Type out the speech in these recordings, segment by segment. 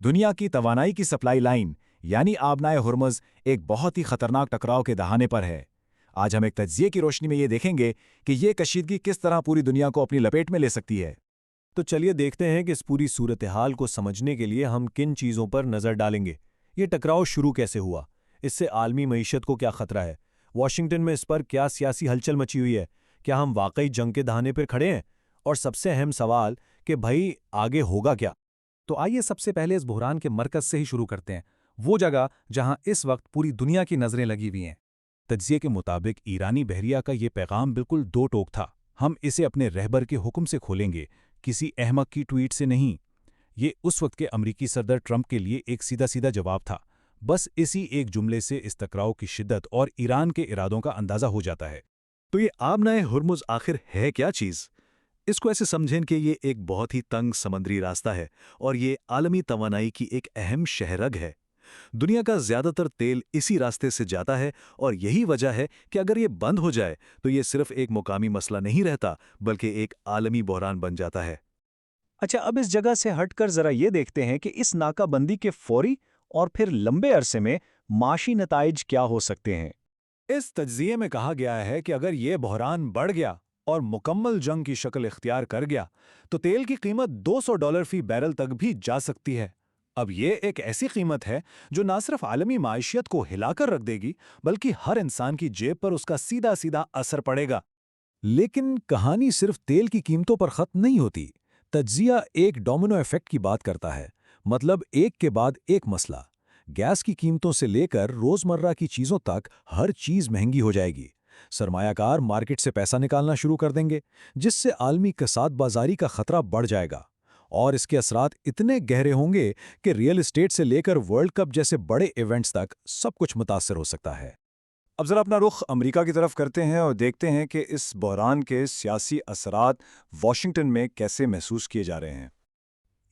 دنیا کی توانائی کی سپلائی لائن یعنی آبنائے ہرمز ایک بہت ہی خطرناک ٹکراؤ کے دہانے پر ہے۔ آج ہم ایک تجزیے کی روشنی میں یہ دیکھیں گے کہ یہ کشیدگی کس طرح پوری دنیا کو اپنی لپیٹ میں لے سکتی ہے۔ تو چلیے دیکھتے ہیں کہ اس پوری صورتحال کو سمجھنے کے لیے ہم کن چیزوں پر نظر ڈالیں گے۔ یہ ٹکراؤ شروع کیسے ہوا؟ اس سے عالمی معیشت کو کیا خطرہ ہے؟ واشنگٹن میں اس پر کیا سیاسی ہلچل مچی ہوئی ہے؟ کیا ہم واقعی جنگ کے دہانے پر کھڑے ہیں؟ اور سب سے اہم سوال کہ بھائی آگے ہوگا کیا؟ تو آئیے سب سے پہلے اس بحران کے مرکز سے ہی شروع کرتے ہیں، وہ جگہ جہاں اس وقت پوری دنیا کی نظریں لگی ہوئی ہیں۔ تجزیے کے مطابق ایرانی بحریہ کا یہ پیغام بالکل دو ٹوک تھا۔ ہم اسے اپنے رہبر کے حکم سے کھولیں گے، کسی احمق کی ٹویٹ سے نہیں۔ یہ اس وقت کے امریکی صدر ٹرمپ کے لیے ایک سیدھا جواب تھا۔ بس اسی ایک جملے سے اس ٹکراؤ کی شدت اور ایران کے ارادوں کا اندازہ ہو جاتا ہے۔ تو یہ آبنائے ہرمز آخر ہے کیا چیز؟ اس کو ایسے سمجھیں کہ یہ ایک بہت ہی تنگ سمندری راستہ ہے اور یہ عالمی توانائی کی ایک اہم شہرگ ہے۔ دنیا کا زیادہ تر تیل اسی راستے سے جاتا ہے اور یہی وجہ ہے کہ اگر یہ بند ہو جائے تو یہ صرف ایک مقامی مسئلہ نہیں رہتا بلکہ ایک عالمی بحران بن جاتا ہے۔ اچھا، اب اس جگہ سے ہٹ کر ذرا یہ دیکھتے ہیں کہ اس ناکہ بندی کے فوری اور پھر لمبے عرصے میں معاشی نتائج کیا ہو سکتے ہیں۔ اس تجزیے میں کہا گیا ہے کہ اگر یہ بحران بڑھ گیا اور مکمل جنگ کی شکل اختیار کر گیا تو تیل کی قیمت $200 فی بیرل تک بھی جا سکتی ہے۔ اب یہ ایک ایسی قیمت ہے جو نہ صرف عالمی معیشت کو ہلا کر رکھ دے گی بلکہ ہر انسان کی جیب پر اس کا سیدھا اثر پڑے گا۔ لیکن کہانی صرف تیل کی قیمتوں پر ختم نہیں ہوتی۔ تجزیہ ایک ڈومینو ایفیکٹ کی بات کرتا ہے، مطلب ایک کے بعد ایک مسئلہ۔ گیس کی قیمتوں سے لے کر روزمرہ کی چیزوں تک ہر چیز مہنگی ہو جائے گی۔ سرمایہ کار مارکیٹ سے پیسہ نکالنا شروع کر دیں گے، جس سے عالمی اقتصاد بازاری کا خطرہ بڑھ جائے گا، اور اس کے اثرات اتنے گہرے ہوں گے کہ ریئل اسٹیٹ سے لے کر ورلڈ کپ جیسے بڑے ایونٹس تک سب کچھ متاثر ہو سکتا ہے۔ اب ذرا اپنا رخ امریکہ کی طرف کرتے ہیں اور دیکھتے ہیں کہ اس بحران کے سیاسی اثرات واشنگٹن میں کیسے محسوس کیے جا رہے ہیں۔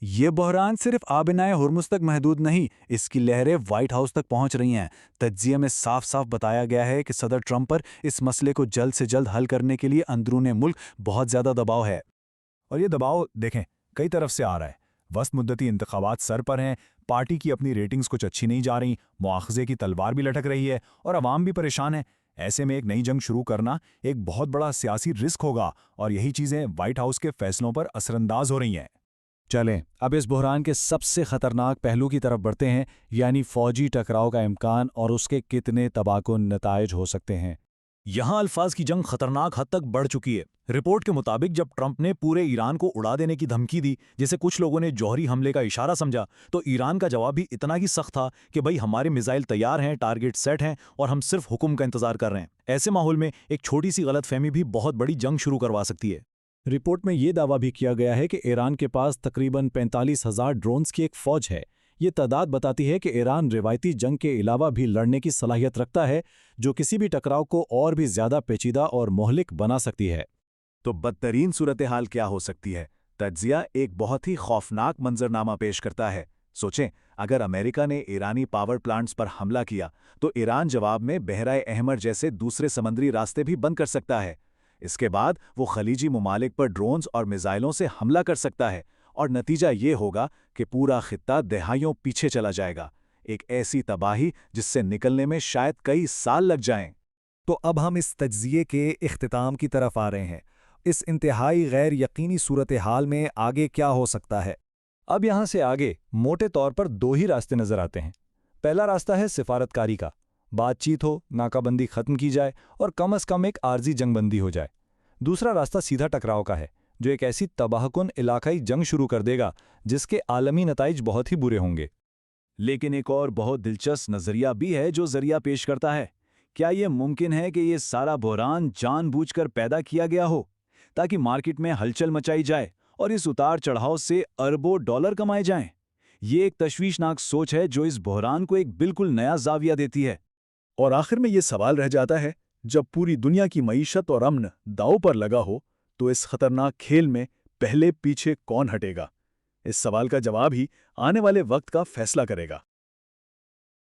یہ بحران صرف آبنائے ہرمز تک محدود نہیں، اس کی لہریں وائٹ ہاؤس تک پہنچ رہی ہیں۔ تجزیے میں صاف بتایا گیا ہے کہ صدر ٹرمپ پر اس مسئلے کو جلد سے جلد حل کرنے کے لیے اندرون ملک بہت زیادہ دباؤ ہے۔ اور یہ دباؤ دیکھیں کئی طرف سے آ رہا ہے۔ وسط مدتی انتخابات سر پر ہیں، پارٹی کی اپنی ریٹنگز کچھ اچھی نہیں جا رہی، مواخذے کی تلوار بھی لٹک رہی ہے اور عوام بھی پریشان ہے۔ ایسے میں ایک نئی جنگ شروع کرنا ایک بہت بڑا سیاسی رسک ہوگا، اور یہی چیزیں وائٹ ہاؤس کے فیصلوں پر اثر انداز ہو رہی ہیں۔ چلیں اب اس بحران کے سب سے خطرناک پہلو کی طرف بڑھتے ہیں، یعنی فوجی ٹکراؤ کا امکان اور اس کے کتنے تباہ کن نتائج ہو سکتے ہیں۔ یہاں الفاظ کی جنگ خطرناک حد تک بڑھ چکی ہے۔ رپورٹ کے مطابق جب ٹرمپ نے پورے ایران کو اڑا دینے کی دھمکی دی، جسے کچھ لوگوں نے جوہری حملے کا اشارہ سمجھا، تو ایران کا جواب بھی اتنا ہی سخت تھا کہ بھائی ہمارے میزائل تیار ہیں، ٹارگٹ سیٹ ہیں اور ہم صرف حکم کا انتظار کر رہے ہیں۔ ایسے ماحول میں ایک چھوٹی سی غلط فہمی بھی بہت بڑی جنگ شروع کروا سکتی ہے۔ رپورٹ میں یہ دعویٰ بھی کیا گیا ہے کہ ایران کے پاس تقریباً 45,000 ڈرونز کی ایک فوج ہے۔ یہ تعداد بتاتی ہے کہ ایران روایتی جنگ کے علاوہ بھی لڑنے کی صلاحیت رکھتا ہے، جو کسی بھی ٹکراؤ کو اور بھی زیادہ پیچیدہ اور مہلک بنا سکتی ہے۔ تو بدترین صورتحال کیا ہو سکتی ہے؟ تجزیہ ایک بہت ہی خوفناک منظرنامہ پیش کرتا ہے۔ سوچیں، اگر امریکہ نے ایرانی پاور پلانٹس پر حملہ کیا تو ایران جواب میں بحیرہ احمر جیسے دوسرے سمندری راستے بھی بند کر سکتا ہے۔ اس کے بعد وہ خلیجی ممالک پر ڈرونز اور میزائلوں سے حملہ کر سکتا ہے، اور نتیجہ یہ ہوگا کہ پورا خطہ دہائیوں پیچھے چلا جائے گا، ایک ایسی تباہی جس سے نکلنے میں شاید کئی سال لگ جائیں۔ تو اب ہم اس تجزیے کے اختتام کی طرف آ رہے ہیں۔ اس انتہائی غیر یقینی صورتحال میں آگے کیا ہو سکتا ہے؟ اب یہاں سے آگے موٹے طور پر دو ہی راستے نظر آتے ہیں۔ پہلا راستہ ہے سفارت کاری کا، بات چیت ہو، ناکہ بندی ختم کی جائے اور کم از کم ایک عارضی جنگ بندی ہو جائے۔ دوسرا راستہ سیدھا ٹکراؤ کا ہے، جو ایک ایسی تباہ کن علاقائی جنگ شروع کر دے گا جس کے عالمی نتائج بہت ہی برے ہوں گے۔ لیکن ایک اور بہت دلچسپ نظریہ بھی ہے جو ذریعہ پیش کرتا ہے۔ کیا یہ ممکن ہے کہ یہ سارا بحران جان بوجھ کر پیدا کیا گیا ہو تاکہ مارکیٹ میں ہلچل مچائی جائے اور اس اتار چڑھاؤ سے اربوں ڈالر کمائے جائیں؟ یہ ایک تشویشناک سوچ ہے جو اس بحران کو ایک بالکل نیا زاویہ دیتی ہے۔ اور آخر میں یہ سوال رہ جاتا ہے، جب پوری دنیا کی معیشت اور امن داؤ پر لگا ہو تو اس خطرناک کھیل میں پہلے پیچھے کون ہٹے گا؟ اس سوال کا جواب ہی آنے والے وقت کا فیصلہ کرے گا۔